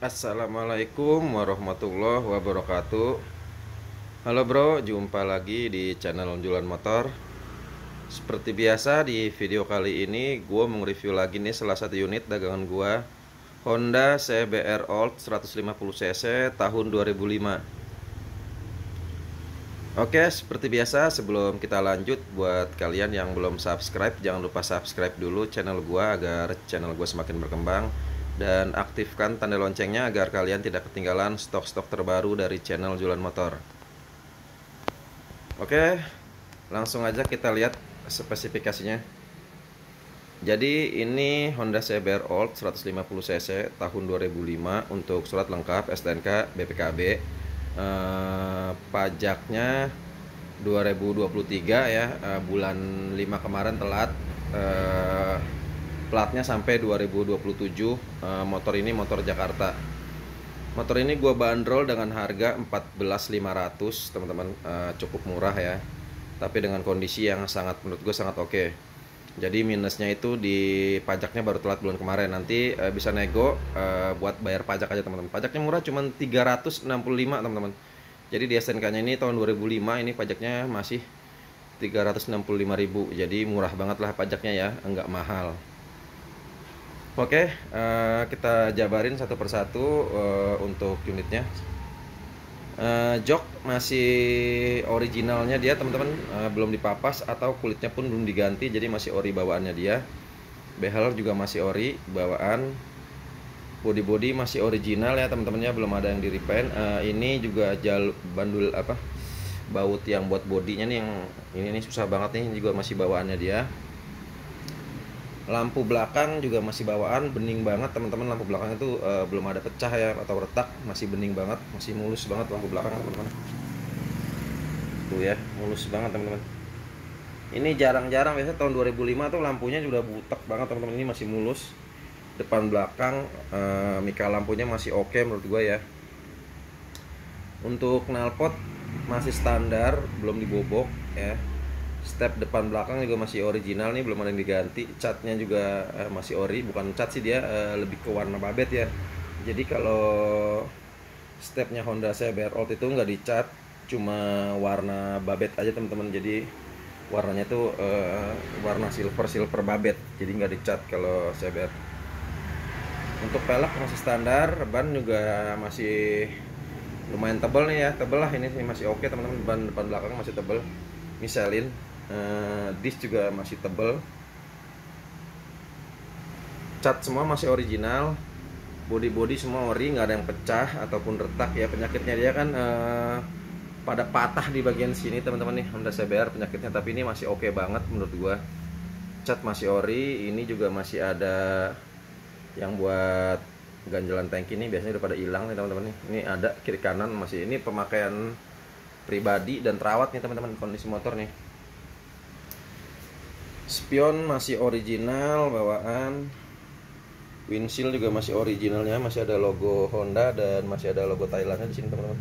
Assalamualaikum warahmatullahi wabarakatuh. Halo bro, jumpa lagi di channel Jualan Motor. Seperti biasa di video kali ini gue mau review lagi nih salah satu unit dagangan gue, Honda CBR Old 150cc tahun 2005. Oke, seperti biasa sebelum kita lanjut, buat kalian yang belum subscribe, jangan lupa subscribe dulu channel gue agar channel gue semakin berkembang. Dan aktifkan tanda loncengnya agar kalian tidak ketinggalan stok-stok terbaru dari channel Jualan Motor. Oke, langsung aja kita lihat spesifikasinya. Jadi ini Honda CBR Old 150cc tahun 2005 untuk surat lengkap STNK BPKB. Pajaknya 2023 ya, bulan 5 kemarin telat. Platnya sampai 2027. Motor ini motor Jakarta. Motor ini gue bandrol dengan harga 14.500 teman-teman, cukup murah ya, tapi dengan kondisi yang sangat, menurut gue sangat oke. Jadi minusnya itu di pajaknya baru telat bulan kemarin. Nanti bisa nego buat bayar pajak aja teman-teman. Pajaknya murah, cuma 365 teman-teman. Jadi di STNK nya ini tahun 2005, ini pajaknya masih 365.000. Jadi murah banget lah pajaknya ya, enggak mahal. Oke, kita jabarin satu persatu untuk unitnya. Jok masih originalnya dia teman-teman, belum dipapas atau kulitnya pun belum diganti, jadi masih ori bawaannya dia. Behel juga masih ori bawaan. Body masih original ya teman-temannya, belum ada yang di repaint. Ini juga bandul baut yang buat bodinya nih, yang ini nih susah banget nih, juga masih bawaannya dia. Lampu belakang juga masih bawaan, bening banget teman-teman. Lampu belakang itu belum ada pecah ya atau retak, masih bening banget, masih mulus banget lampu belakang teman-teman. Tuh ya, mulus banget teman-teman. Ini jarang-jarang, biasanya tahun 2005 tuh lampunya sudah butek banget teman-teman. Ini masih mulus. Depan belakang mika lampunya masih oke menurut gue ya. Untuk knalpot masih standar, belum dibobok ya. Step depan belakang juga masih original nih, belum ada yang diganti. Catnya juga masih ori, bukan cat sih dia, lebih ke warna babet ya. Jadi kalau stepnya Honda CBR Old itu nggak dicat, cuma warna babet aja teman-teman. Jadi warnanya tuh warna silver babet, jadi nggak dicat kalau CBR. Untuk pelek masih standar, ban juga masih lumayan tebal nih ya, tebal lah ini masih oke teman-teman. Ban depan belakang masih tebal, Michelin. Disk juga masih tebal. Cat semua masih original. Body semua ori, nggak ada yang pecah ataupun retak ya. Penyakitnya dia kan pada patah di bagian sini teman-teman nih, Honda CBR penyakitnya, tapi ini masih oke banget menurut gua. Cat masih ori. Ini juga masih ada yang buat ganjelan tangki nih, biasanya udah pada hilang nih teman-teman nih. Ini ada kiri kanan masih, ini pemakaian pribadi dan terawat nih teman-teman, kondisi motor nih. Spion masih original bawaan. Windshield juga masih originalnya, masih ada logo Honda dan masih ada logo Thailandnya di sini teman-teman.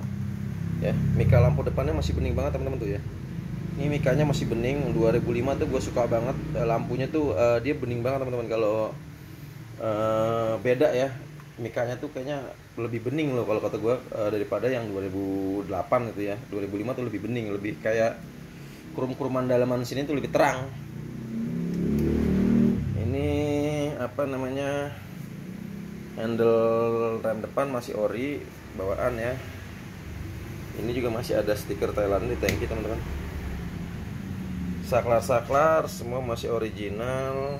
Ya, mika lampu depannya masih bening banget teman-teman tuh ya. Ini mikanya masih bening. 2005 tuh gue suka banget lampunya tuh, dia bening banget teman-teman. Kalau beda ya, mikanya tuh kayaknya lebih bening loh kalau kata gue, daripada yang 2008 gitu ya. 2005 tuh lebih bening, lebih kayak krum-kruman dalaman sini tuh lebih terang. Ini apa namanya, handle rem depan masih ori bawaan ya. Ini juga masih ada stiker Thailand di tangki teman-teman. Saklar semua masih original.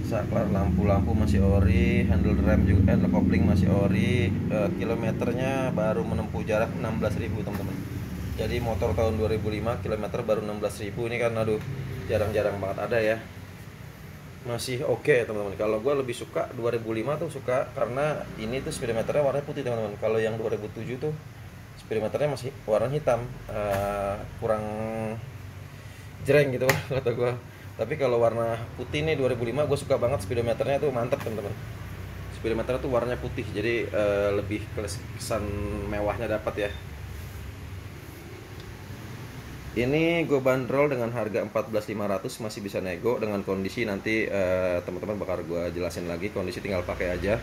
Saklar lampu masih ori, handle rem juga, handle kopling masih ori. Kilometernya baru menempuh jarak 16.000 teman-teman. Jadi motor tahun 2005 kilometer baru 16.000. Ini kan aduh, jarang-jarang banget ada ya. Masih oke teman-teman. Kalau gue lebih suka 2005 tuh, suka karena ini tuh speedometernya warna putih teman-teman. Kalau yang 2007 tuh speedometernya masih warna hitam, kurang jreng gitu kata gue. Tapi kalau warna putih nih 2005 gue suka banget, speedometernya tuh mantep teman-teman. Speedometernya tuh warnanya putih, jadi lebih kesan mewahnya dapat ya. Ini gue bandrol dengan harga 14.500, masih bisa nego dengan kondisi nanti teman-teman bakal gue jelasin lagi, kondisi tinggal pakai aja.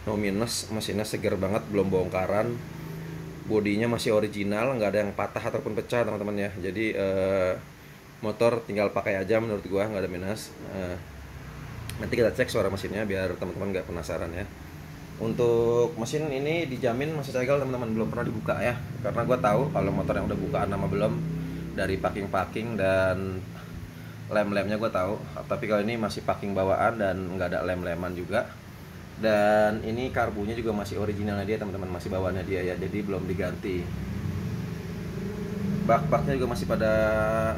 no minus, mesinnya seger banget, belum bongkaran, bodinya masih original, nggak ada yang patah ataupun pecah teman-teman ya. Jadi motor tinggal pakai aja menurut gua, nggak ada minus. Nanti kita cek suara mesinnya biar teman-teman nggak penasaran ya. Untuk mesin ini dijamin masih segel teman-teman, belum pernah dibuka ya, karena gua tahu kalau motor yang udah bukaan nama belum, dari packing dan lem-lemnya gue tahu. Tapi kalau ini masih packing bawaan dan nggak ada lem-leman juga. Dan ini karbunya juga masih originalnya dia teman-teman, masih bawaannya dia ya, jadi belum diganti. Bak-baknya juga masih pada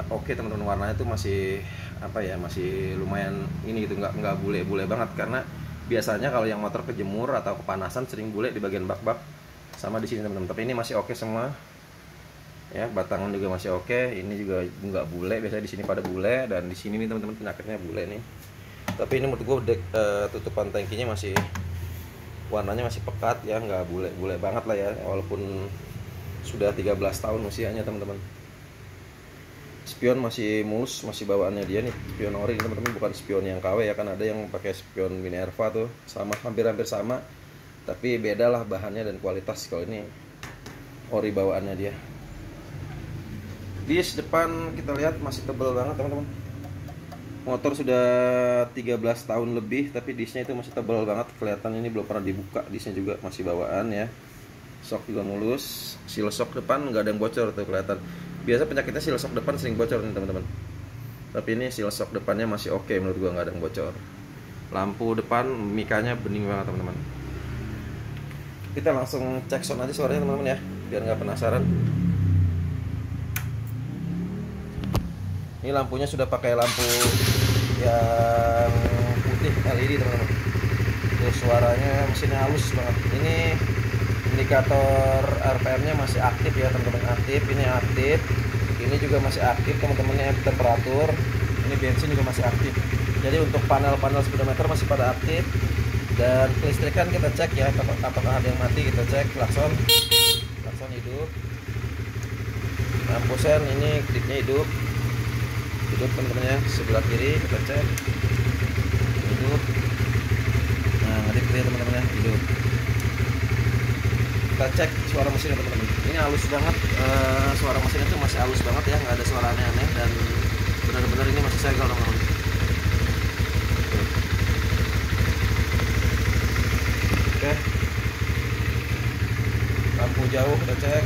oke teman-teman, warnanya tuh masih apa ya, masih lumayan ini gitu, nggak bule-bule banget, karena biasanya kalau yang motor kejemur atau kepanasan sering bule di bagian bak-bak sama di sini teman-teman. Tapi ini masih oke semua ya, batangan juga masih oke, ini juga nggak bule, biasanya di sini pada bule, dan di sini nih teman-teman penyakitnya bule nih. Tapi ini menurut gue tutupan tangkinya masih, warnanya masih pekat ya, nggak bule-bule banget lah ya, walaupun sudah 13 tahun usianya teman-teman. Spion masih mulus, masih bawaannya dia nih, spion ori teman-teman, bukan spion yang KW ya, kan ada yang pakai spion Minerva tuh, sama hampir-hampir sama, tapi beda lah bahannya dan kualitas. Kalau ini ori bawaannya dia. Dis depan kita lihat masih tebal banget teman-teman. Motor sudah 13 tahun lebih, tapi disnya itu masih tebal banget, kelihatan ini belum pernah dibuka. Disnya juga masih bawaan ya. Sok juga mulus, seal shock depan nggak ada yang bocor tuh kelihatan. Biasa penyakitnya seal shock depan sering bocor nih teman-teman. Tapi ini seal shock depannya masih oke menurut gua, nggak ada yang bocor. Lampu depan mikanya bening banget teman-teman. Kita langsung cek sound aja suaranya teman-teman ya, biar nggak penasaran. Ini lampunya sudah pakai lampu yang putih LED teman-teman. Terus suaranya mesinnya halus banget. Ini indikator RPM-nya masih aktif ya teman-teman, aktif. Ini aktif. Ini juga masih aktif teman-teman ya, temperatur. Ini bensin juga masih aktif. Jadi untuk panel-panel speedometer masih pada aktif. Dan kelistrikan kita cek ya, apakah ada yang mati, kita cek. Klakson hidup. Lampu sen ini klipnya hidup teman-teman ya, sebelah kiri kita cek hidup. Nah ngadip ya teman-teman ya, hidup. Kita cek suara mesinnya teman-teman, ini halus banget, suara mesinnya itu masih halus banget ya, nggak ada suara aneh-aneh, dan benar-benar ini masih segel teman-teman. Oke, lampu jauh kita cek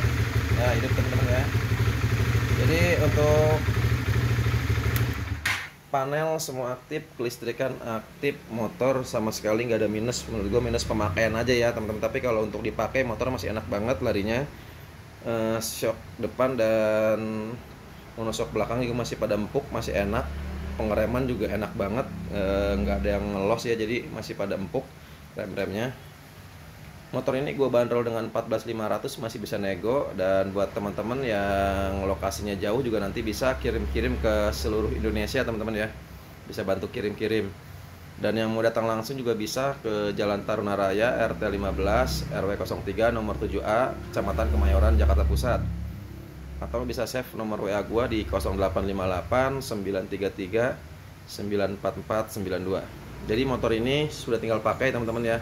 ya, hidup teman-teman ya. Jadi untuk panel semua aktif, kelistrikan aktif, motor sama sekali nggak ada minus. Menurut gue minus pemakaian aja ya teman-teman. Tapi kalau untuk dipakai motor masih enak banget larinya. Shock depan dan monoshock belakang juga masih pada empuk, masih enak. Pengereman juga enak banget, nggak ada yang ngelos ya, jadi masih pada empuk rem-remnya. Motor ini gue bandrol dengan 14.500, masih bisa nego. Dan buat teman-teman yang lokasinya jauh juga nanti bisa kirim-kirim ke seluruh Indonesia teman-teman ya, bisa bantu kirim-kirim. Dan yang mau datang langsung juga bisa ke Jalan Taruna Raya RT 15 RW 03 nomor 7A Kecamatan Kemayoran, Jakarta Pusat. Atau bisa save nomor WA gua di 0858 933 944 92. Jadi motor ini sudah tinggal pakai teman-teman ya.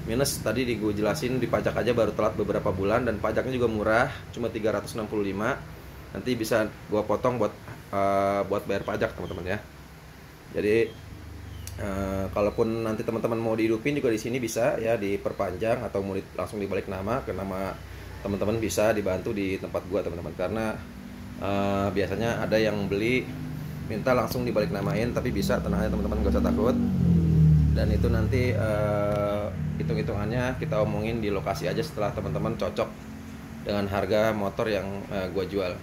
Minus tadi gue jelasin, di pajak aja baru telat beberapa bulan, dan pajaknya juga murah, cuma 365. Nanti bisa gua potong buat bayar pajak teman-teman ya. Jadi kalaupun nanti teman-teman mau dihidupin juga di sini bisa ya, diperpanjang atau mau langsung dibalik nama ke nama teman-teman, bisa dibantu di tempat gua teman-teman. Karena biasanya ada yang beli minta langsung dibalik namain, tapi bisa, tenang aja teman-teman, gak usah takut. Dan itu nanti hitung-hitungannya kita omongin di lokasi aja setelah teman-teman cocok dengan harga motor yang gua jual.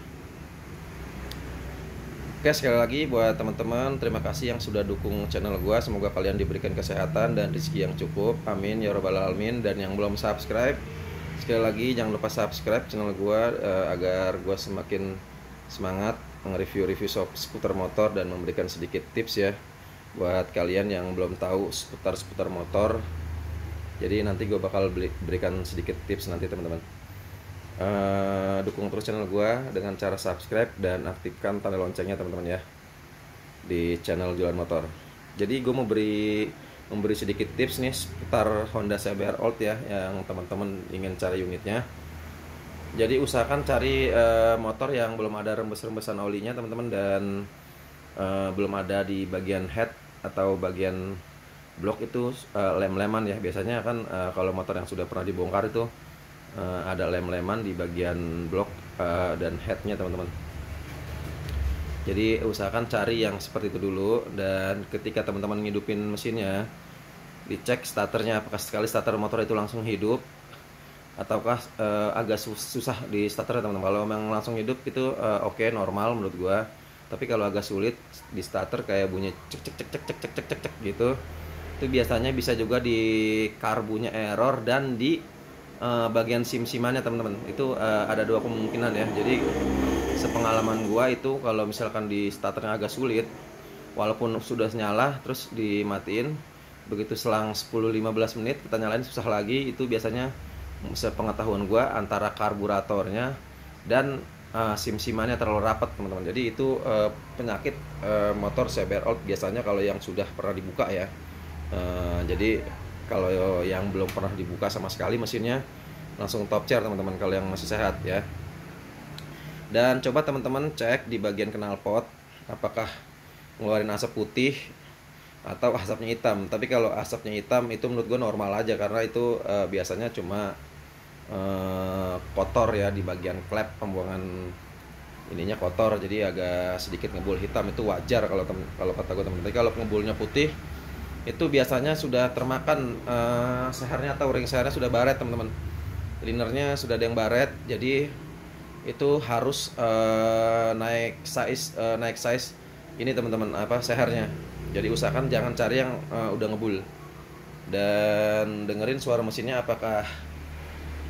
Oke, sekali lagi buat teman-teman, terima kasih yang sudah dukung channel gua. Semoga kalian diberikan kesehatan dan rezeki yang cukup, amin ya robbal alamin. Dan yang belum subscribe, sekali lagi jangan lupa subscribe channel gua agar gua semakin semangat nge-review seputar motor dan memberikan sedikit tips ya buat kalian yang belum tahu seputar motor. Jadi nanti gue bakal berikan sedikit tips nanti teman-teman. Dukung terus channel gue dengan cara subscribe dan aktifkan tanda loncengnya teman-teman ya, di channel Jualan Motor. Jadi gue mau beri memberi sedikit tips nih seputar Honda CBR Old ya, yang teman-teman ingin cari unitnya. Jadi usahakan cari motor yang belum ada rembes-rembesan olinya teman-teman, dan belum ada di bagian head atau bagian blok itu lem-leman ya. Biasanya kan kalau motor yang sudah pernah dibongkar itu ada lem-leman di bagian blok dan headnya teman-teman. Jadi usahakan cari yang seperti itu dulu, dan ketika teman-teman ngidupin mesinnya, dicek starternya apakah sekali starter motor itu langsung hidup ataukah agak susah di starter teman-teman. Kalau memang langsung hidup itu oke, normal menurut gua. Tapi kalau agak sulit di starter kayak bunyi cek cek cek cek cek cek cek cek, cek gitu, itu biasanya bisa juga di karbunya error dan di bagian sim-simannya teman-teman. Itu ada dua kemungkinan ya. Jadi sepengalaman gua itu kalau misalkan di starternya agak sulit, walaupun sudah nyala terus dimatiin, begitu selang 10-15 menit kita nyalain susah lagi, itu biasanya sepengetahuan gua antara karburatornya dan sim-simannya terlalu rapat teman-teman. Jadi itu penyakit motor CBR Old biasanya kalau yang sudah pernah dibuka ya. Jadi kalau yang belum pernah dibuka sama sekali mesinnya, langsung top chair teman-teman kalau yang masih sehat ya. Dan coba teman-teman cek di bagian knalpot apakah ngeluarin asap putih atau asapnya hitam. Tapi kalau asapnya hitam itu menurut gue normal aja, karena itu biasanya cuma kotor ya di bagian klep, pembuangan ininya kotor, jadi agak sedikit ngebul hitam, itu wajar kalau kata gue teman-teman. Tapi kalau ngebulnya putih itu biasanya sudah termakan sehernya atau ring sehernya sudah baret teman-teman. Linernya sudah ada yang baret, jadi itu harus naik size ini teman-teman, apa, sehernya. Jadi usahakan jangan cari yang udah ngebul, dan dengerin suara mesinnya apakah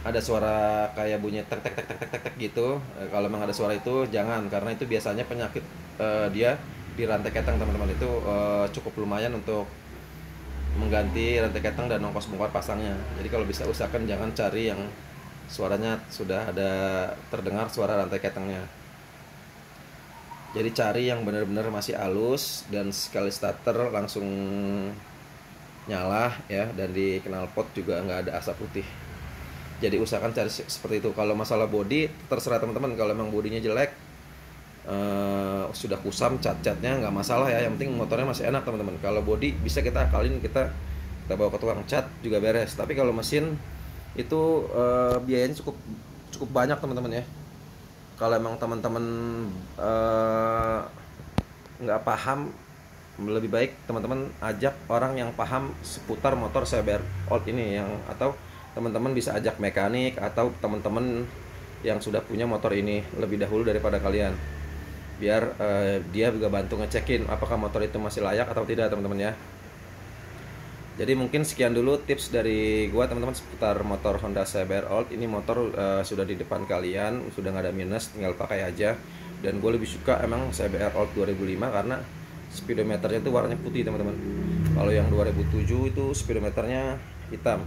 ada suara kayak bunyi tek tek tek tek tek tek gitu. Kalau memang ada suara itu jangan, karena itu biasanya penyakit dia di rantai ketang teman-teman. Itu cukup lumayan untuk mengganti rantai ketang dan ongkos bongkar pasangnya. Jadi kalau bisa usahakan jangan cari yang suaranya sudah ada terdengar suara rantai ketangnya. Jadi cari yang benar-benar masih halus dan sekali starter langsung nyala ya, dan di knalpot juga nggak ada asap putih. Jadi usahakan cari seperti itu. Kalau masalah body terserah teman-teman. Kalau memang bodinya jelek, sudah kusam cat-catnya nggak masalah ya. Yang penting motornya masih enak teman-teman. Kalau body bisa kita akalin, kita bawa ke tukang cat juga beres. Tapi kalau mesin itu biayanya cukup banyak teman-teman ya. Kalau emang teman-teman nggak paham, lebih baik teman-teman ajak orang yang paham seputar motor CBR Old ini, yang atau teman-teman bisa ajak mekanik atau teman-teman yang sudah punya motor ini lebih dahulu daripada kalian, biar dia juga bantu ngecekin apakah motor itu masih layak atau tidak teman-teman ya. Jadi mungkin sekian dulu tips dari gua teman-teman seputar motor Honda CBR Old. Ini motor sudah di depan kalian, sudah nggak ada minus, tinggal pakai aja. Dan gue lebih suka emang CBR Old 2005 karena speedometernya itu warnanya putih teman-teman. Kalau yang 2007 itu speedometernya hitam.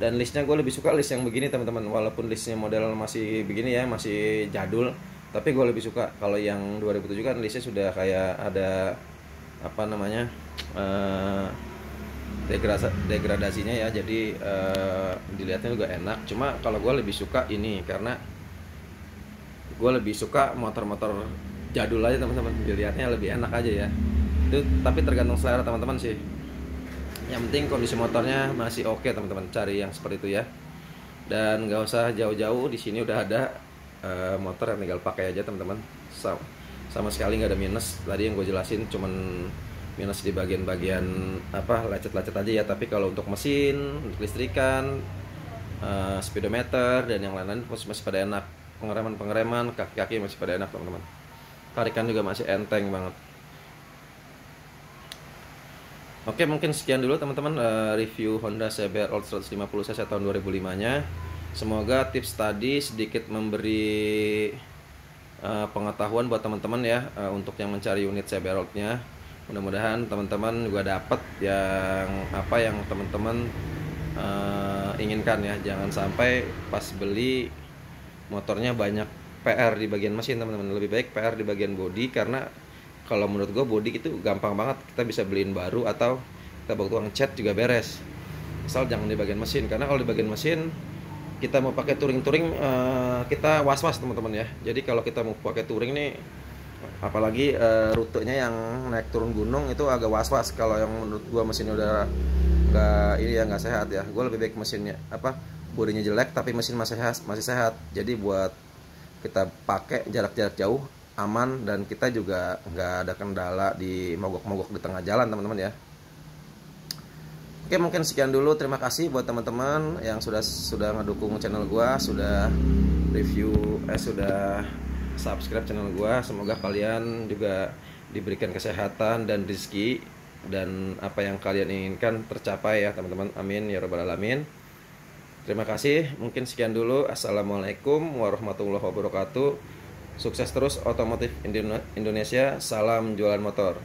Dan listnya gue lebih suka list yang begini teman-teman. Walaupun listnya model masih begini ya, masih jadul, tapi gue lebih suka. Kalau yang 2007 kan listnya sudah kayak ada apa namanya degradasinya ya. Jadi dilihatnya juga enak. Cuma kalau gue lebih suka ini karena gue lebih suka motor-motor jadul aja teman-teman. Dilihatnya lebih enak aja ya. Itu tapi tergantung selera teman-teman sih. Yang penting kondisi motornya masih oke teman-teman, cari yang seperti itu ya. Dan nggak usah jauh-jauh, di sini udah ada motor yang tinggal pakai aja teman-teman. Sama sekali nggak ada minus. Tadi yang gue jelasin cuman minus di bagian-bagian apa lecet-lecet aja ya. Tapi kalau untuk mesin, untuk listrikan, speedometer dan yang lain-lain masih pada enak. Pengereman, kaki-kaki masih pada enak teman-teman. Tarikan juga masih enteng banget. Oke, mungkin sekian dulu teman-teman review Honda CBR Old 150cc tahun 2005-nya. Semoga tips tadi sedikit memberi pengetahuan buat teman-teman ya, untuk yang mencari unit CBR Old-nya. Mudah-mudahan teman-teman juga dapat yang apa yang teman-teman inginkan ya. Jangan sampai pas beli motornya banyak PR di bagian mesin teman-teman. Lebih baik PR di bagian bodi, karena kalau menurut gue body itu gampang banget, kita bisa beliin baru atau kita bawa tukang cat juga beres, asal jangan di bagian mesin. Karena kalau di bagian mesin kita mau pakai touring-touring, kita was-was teman-teman ya. Jadi kalau kita mau pakai touring nih, apalagi rutenya yang naik turun gunung, itu agak was-was. Kalau yang menurut gua mesinnya udah nggak sehat ya, gua lebih baik mesinnya bodinya jelek tapi mesin masih sehat. Jadi buat kita pakai jarak-jarak jauh aman, dan kita juga nggak ada kendala di mogok-mogok di tengah jalan teman-teman ya. Oke, mungkin sekian dulu. Terima kasih buat teman-teman yang sudah ngedukung channel gua, sudah sudah subscribe channel gua. Semoga kalian juga diberikan kesehatan dan rezeki, dan apa yang kalian inginkan tercapai ya teman-teman. Amin ya rabbal alamin. Terima kasih. Mungkin sekian dulu. Assalamualaikum warahmatullahi wabarakatuh. Sukses terus otomotif Indonesia. Salam jualan motor.